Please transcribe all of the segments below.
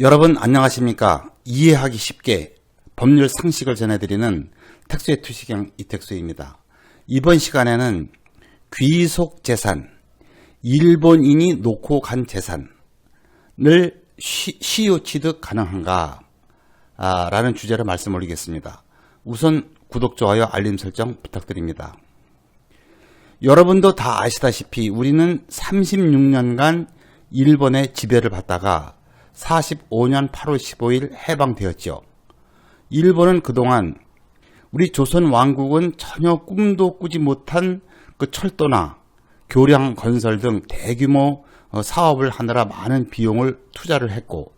여러분 안녕하십니까? 이해하기 쉽게 법률 상식을 전해드리는 택수의 투시경 이택수입니다. 이번 시간에는 귀속재산, 일본인이 놓고 간 재산을 시효 취득 가능한가? 라는 주제로 말씀 올리겠습니다. 우선 구독, 좋아요, 알림 설정 부탁드립니다. 여러분도 다 아시다시피 우리는 36년간 일본의 지배를 받다가 45년 8월 15일 해방되었죠. 일본은 그동안 우리 조선 왕국은 전혀 꿈도 꾸지 못한 그 철도나 교량 건설 등 대규모 사업을 하느라 많은 비용을 투자를 했고,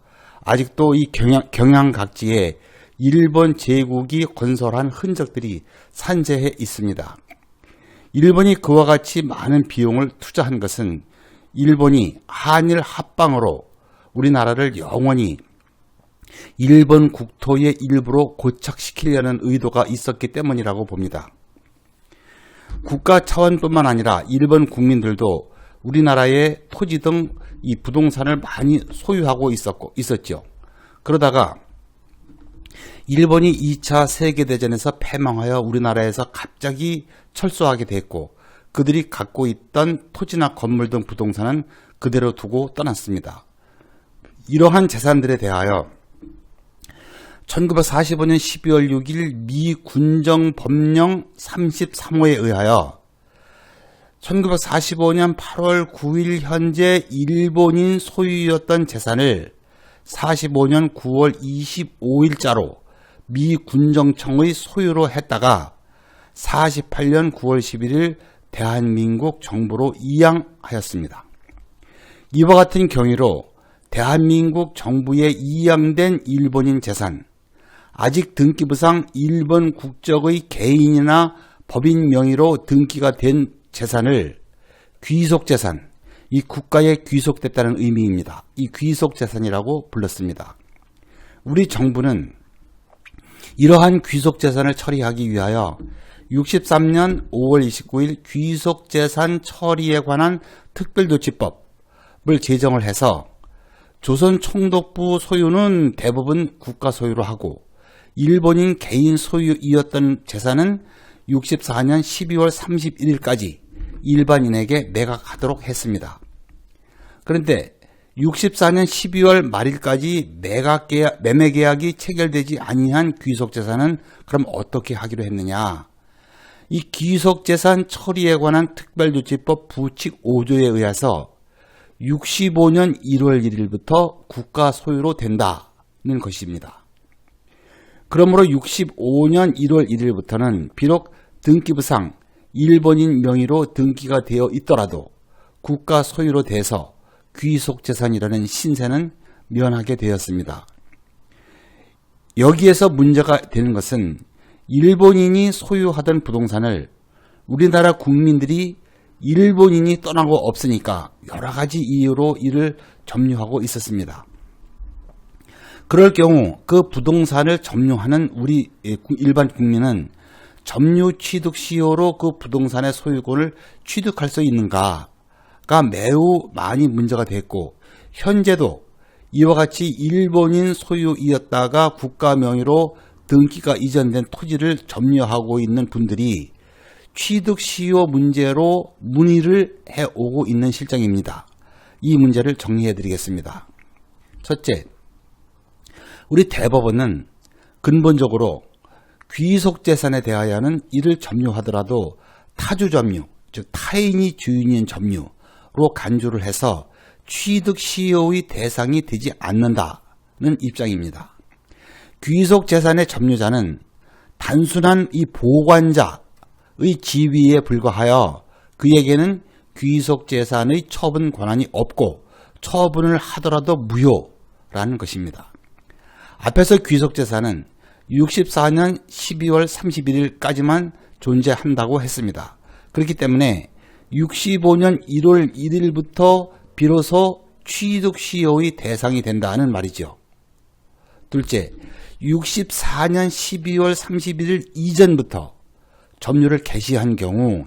아직도 이 경양 각지에 일본 제국이 건설한 흔적들이 산재해 있습니다. 일본이 그와 같이 많은 비용을 투자한 것은 일본이 한일 합방으로 우리나라를 영원히 일본 국토의 일부로 고착시키려는 의도가 있었기 때문이라고 봅니다. 국가 차원뿐만 아니라 일본 국민들도 우리나라의 토지 등 이 부동산을 많이 소유하고 있었죠. 그러다가 일본이 2차 세계대전에서 패망하여 우리나라에서 갑자기 철수하게 됐고, 그들이 갖고 있던 토지나 건물 등 부동산은 그대로 두고 떠났습니다. 이러한 재산들에 대하여 1945년 12월 6일 미 군정법령 33호에 의하여 1945년 8월 9일 현재 일본인 소유였던 재산을 45년 9월 25일자로 미 군정청의 소유로 했다가 48년 9월 11일 대한민국 정부로 이양하였습니다. 이와 같은 경위로 대한민국 정부에 이양된 일본인 재산, 아직 등기부상 일본 국적의 개인이나 법인 명의로 등기가 된 재산을 귀속재산, 이 국가에 귀속됐다는 의미입니다. 이 귀속재산이라고 불렀습니다. 우리 정부는 이러한 귀속재산을 처리하기 위하여 63년 5월 29일 귀속재산 처리에 관한 특별조치법을 제정을 해서 조선 총독부 소유는 대부분 국가 소유로 하고 일본인 개인 소유이었던 재산은 64년 12월 31일까지 일반인에게 매각하도록 했습니다. 그런데 64년 12월 말일까지 매매 계약이 체결되지 아니한 귀속재산은 그럼 어떻게 하기로 했느냐? 이 귀속재산 처리에 관한 특별조치법 부칙 5조에 의해서 65년 1월 1일부터 국가 소유로 된다는 것입니다. 그러므로 65년 1월 1일부터는 비록 등기부상 일본인 명의로 등기가 되어 있더라도 국가 소유로 돼서 귀속재산이라는 신세는 면하게 되었습니다. 여기에서 문제가 되는 것은 일본인이 소유하던 부동산을 우리나라 국민들이 일본인이 떠나고 없으니까 여러 가지 이유로 이를 점유하고 있었습니다. 그럴 경우 그 부동산을 점유하는 우리 일반 국민은 점유 취득 시효로 그 부동산의 소유권을 취득할 수 있는가가 매우 많이 문제가 됐고, 현재도 이와 같이 일본인 소유이었다가 국가 명의로 등기가 이전된 토지를 점유하고 있는 분들이 취득 시효 문제로 문의를 해오고 있는 실정입니다. 이 문제를 정리해 드리겠습니다. 첫째, 우리 대법원은 근본적으로 귀속재산에 대하여는 이를 점유하더라도 타주점유, 즉 타인이 주인인 점유로 간주를 해서 취득 시효의 대상이 되지 않는다는 입장입니다. 귀속재산의 점유자는 단순한 이 보관자의 지위에 불과하여 그에게는 귀속재산의 처분 권한이 없고 처분을 하더라도 무효라는 것입니다. 앞에서 귀속재산은 64년 12월 31일까지만 존재한다고 했습니다. 그렇기 때문에 65년 1월 1일부터 비로소 취득시효의 대상이 된다는 말이죠. 둘째, 64년 12월 31일 이전부터 점유를 개시한 경우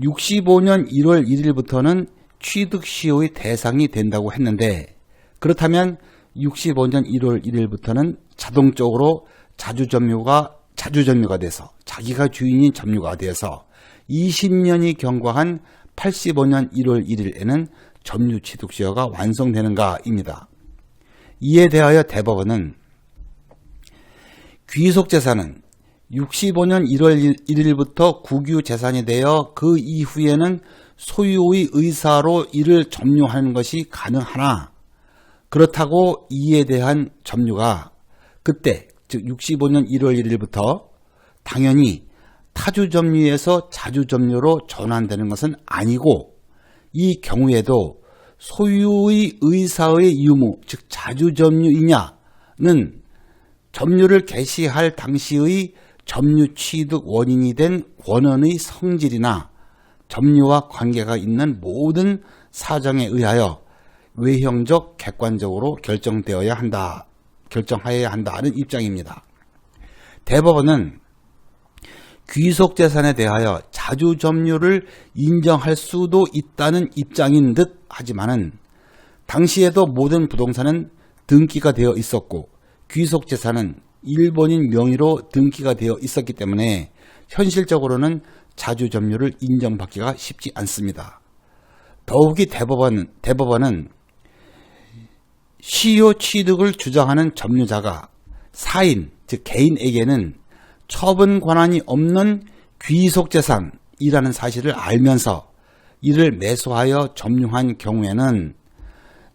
65년 1월 1일부터는 취득시효의 대상이 된다고 했는데, 그렇다면 65년 1월 1일부터는 자동적으로 자주점유가 돼서 자기가 주인인 점유가 돼서 20년이 경과한 85년 1월 1일에는 점유 취득 시효가 완성되는가입니다. 이에 대하여 대법원은 귀속재산은 65년 1월 1일부터 국유재산이 되어 그 이후에는 소유의 의사로 이를 점유하는 것이 가능하나 그렇다고 이에 대한 점유가 그때 즉 65년 1월 1일부터 당연히 타주점유에서 자주점유로 전환되는 것은 아니고 이 경우에도 소유의 의사의 유무 즉 자주점유이냐는 점유를 개시할 당시의 점유 취득 원인이 된 권원의 성질이나 점유와 관계가 있는 모든 사정에 의하여 외형적 객관적으로 결정하여야 한다는 입장입니다. 대법원은 귀속재산에 대하여 자주점유를 인정할 수도 있다는 입장인 듯 하지만은 당시에도 모든 부동산은 등기가 되어 있었고 귀속재산은 일본인 명의로 등기가 되어 있었기 때문에 현실적으로는 자주점유를 인정받기가 쉽지 않습니다. 더욱이 대법원은 시효 취득을 주장하는 점유자가 사인, 즉 개인에게는 처분 권한이 없는 귀속재산이라는 사실을 알면서 이를 매수하여 점유한 경우에는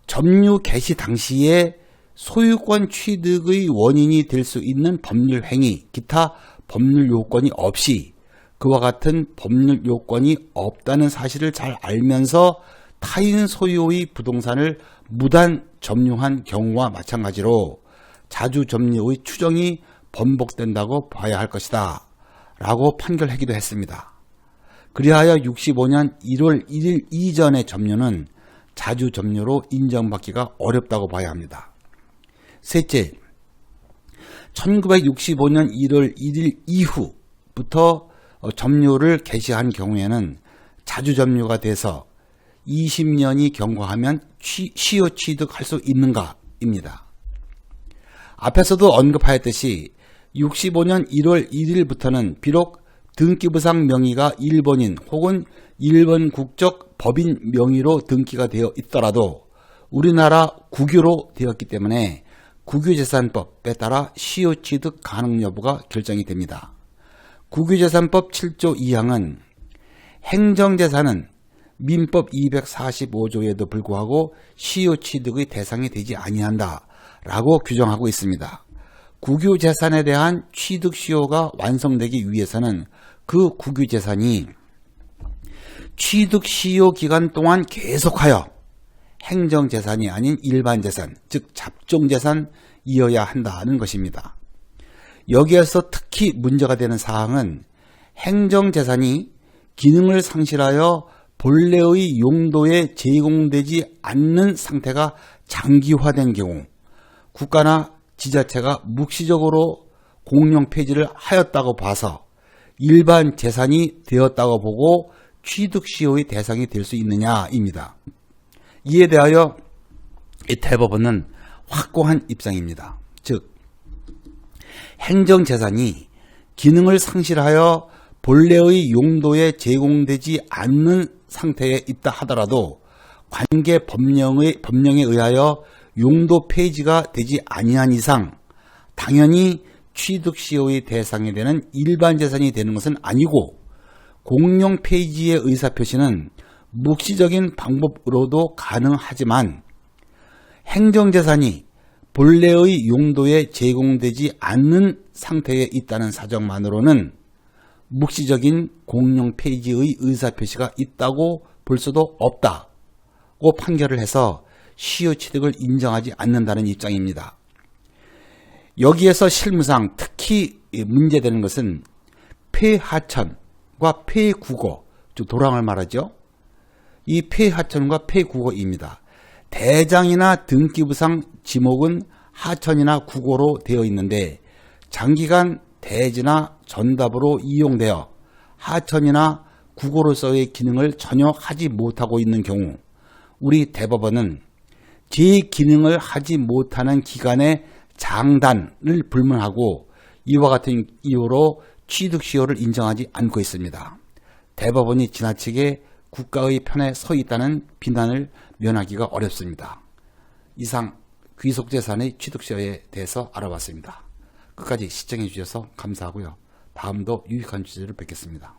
점유 개시 당시에 소유권 취득의 원인이 될 수 있는 법률 행위, 기타 법률 요건이 없이 그와 같은 법률 요건이 없다는 사실을 잘 알면서 타인 소유의 부동산을 무단 점유한 경우와 마찬가지로 자주점유의 추정이 번복된다고 봐야 할 것이다 라고 판결하기도 했습니다. 그리하여 65년 1월 1일 이전의 점유는 자주점유로 인정받기가 어렵다고 봐야 합니다. 셋째, 1965년 1월 1일 이후부터 점유를 개시한 경우에는 자주점유가 돼서 20년이 경과하면 시효 취득할 수 있는가입니다. 앞에서도 언급하였듯이 65년 1월 1일부터는 비록 등기부상 명의가 일본인 혹은 일본 국적 법인 명의로 등기가 되어 있더라도 우리나라 국유로 되었기 때문에 국유재산법에 따라 시효 취득 가능 여부가 결정이 됩니다. 국유재산법 7조 2항은 행정재산은 민법 245조에도 불구하고 시효 취득의 대상이 되지 아니한다 라고 규정하고 있습니다. 국유재산에 대한 취득 시효가 완성되기 위해서는 그 국유재산이 취득 시효 기간 동안 계속하여 행정재산이 아닌 일반재산, 즉 잡종재산이어야 한다는 것입니다. 여기에서 특히 문제가 되는 사항은 행정재산이 기능을 상실하여 본래의 용도에 제공되지 않는 상태가 장기화된 경우 국가나 지자체가 묵시적으로 공용 폐지를 하였다고 봐서 일반 재산이 되었다고 보고 취득시효의 대상이 될 수 있느냐입니다. 이에 대하여 대법원은 확고한 입장입니다. 즉 행정재산이 기능을 상실하여 본래의 용도에 제공되지 않는 상태에 있다 하더라도 관계 법령에 의하여 용도 폐지가 되지 아니한 이상 당연히 취득시효의 대상이 되는 일반재산이 되는 것은 아니고 공용 폐지의 의사표시는 묵시적인 방법으로도 가능하지만 행정재산이 본래의 용도에 제공되지 않는 상태에 있다는 사정만으로는 묵시적인 공용 폐지의 의사표시가 있다고 볼 수도 없다고 판결을 해서 시효 취득을 인정하지 않는다는 입장입니다. 여기에서 실무상 특히 문제되는 것은 폐하천과 폐국어, 즉 도랑을 말하죠. 이 폐하천과 폐국어입니다. 대장이나 등기부상 지목은 하천이나 국어로 되어 있는데 장기간 대지나 전답으로 이용되어 하천이나 국어로서의 기능을 전혀 하지 못하고 있는 경우 우리 대법원은 제 기능을 하지 못하는 기간의 장단을 불문하고 이와 같은 이유로 취득시효를 인정하지 않고 있습니다. 대법원이 지나치게 국가의 편에 서 있다는 비난을 면하기가 어렵습니다. 이상 귀속재산의 취득시효에 대해서 알아봤습니다. 끝까지 시청해 주셔서 감사하고요. 다음도 유익한 주제로 뵙겠습니다.